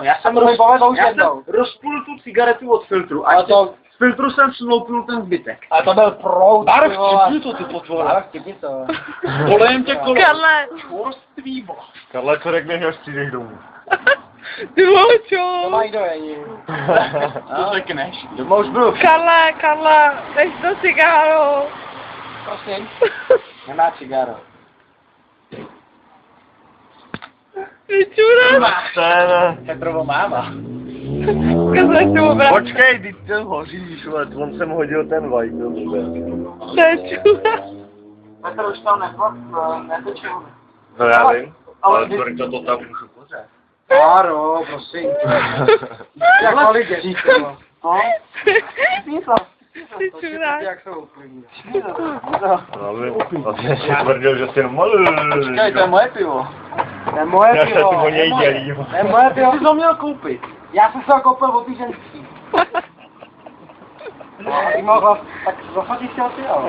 Já jsem rozpůl tu cigaretu od filtru a to z filtru jsem sloupnul ten zbytek. A to byl proud. Darek, vtipni to, ty potvore. Darek, vtipni to. Kolejem tě kolem. Karle. Čvorství, bo. Karle, co řekneš, až přijdeš domů? Ty vole, To mají dojení. Co řekneš? Doma už byl. Karle, než to cigáro. Prosím. Nemá cigáro. Ty čura. Ne. Petrovo máma. Karle, ty vole. Počkej, teď ten hoříš, vole, on jsem hodil ten vajk do tebe. To je čura. Petr už tam netečil. No já vím, ale to tam můžu pořád. Áro, prosím. Jak mali děti, no. Ty čura. Jak jsou uklidní. No vím, vlastně si tvrdil, že jsi jenom malý. Počkej, to je moje pivo. To je moje Já se pivo. tu o něj dělím. To je moje pivo. Ty jsi ho měl koupit. Já jsem se ho koupil od týženský. Ty mohla, tak zafotíš si ho ty, jo.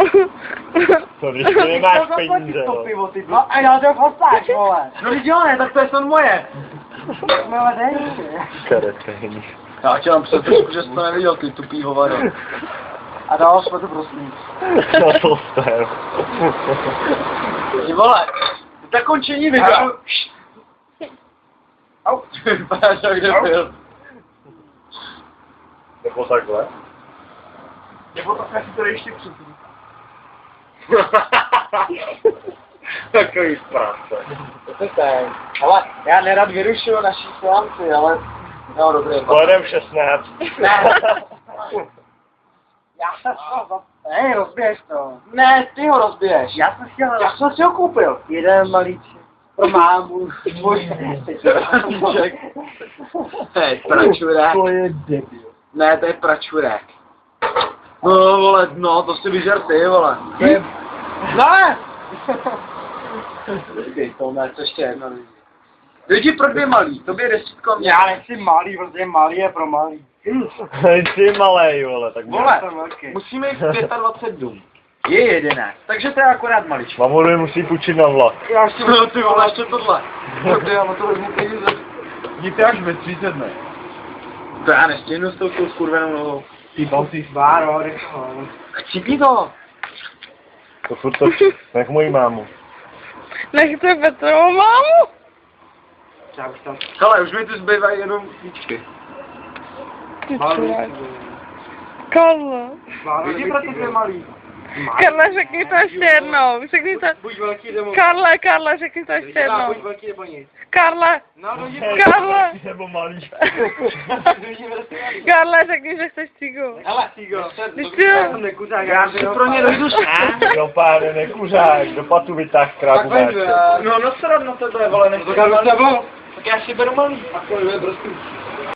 To když ty nemáš peníze, to jo. pivo, ty. No a já to chostáš, vole. No když jo, ne, tak to je snad moje. Jsme dej. Karetejný. Já tě mám před trošku, že jsi to neviděl, ty tupý hovado. A dál jsme to prosím. Na to jste. Ty vole, zakončení videa. Au. Vypadáš jak kde byl. Nebo takhle? Nebo takhle si to ještě připůj. Takový práce. To je. Ale já nerad vyrušuju naší slámci, ale... No dobrý. Pojedem 16. Ne. Já se to... Hej, rozbiješ to. Ne, ty ho rozbiješ. Já jsem si ho koupil. Jeden malíček. Pro mámu. Hej, pračurák. To je debil. Ne, to je pračurák. No vole, no, to si vyžer ty, vole. Ne! Počkej, to ne, to ještě jedno lidi. Lidi pro dvě malý, tobě desítko mě. Já nechci malý, protože malý je pro malý. Ty malej, vole, tak Vole, jsem velký. musíme jít 25 dům. Je 11, takže to je akorát maličko. Mamovi musí půjčit na vlak. Já ještě No ty vole, ještě tohle. No ty, já na to vezmu peníze. Jděte až ve 30 dne. To já nestihnu s tou skurvenou nohou. Ty bousíš váro, rychle. Cípni to. To furt to, nech moji mámu. Nechte Petrovu mámu. Já už tam... Hele, už mi tu zbývají jenom víčky. Ty čura. Karle. Lidi pro ty dvě malý. Karle, řekni to ještě jednou. Řekni to. Buď velký nebo... Karle, řekni to ještě jednou. Buď velký nebo nic. Karle. No, lidi Karle. Nebo malý. Karle, řekni, že chceš cigu. Hele, Tigo. Já jsem nekuřák. Já si pro ně dojdu sám. Do páne, nekuřák, do patu vytáh krávu Tak máš. No, no srad na tebe, vole, nech to Tak já tak já si beru malý. A kolik je prostě.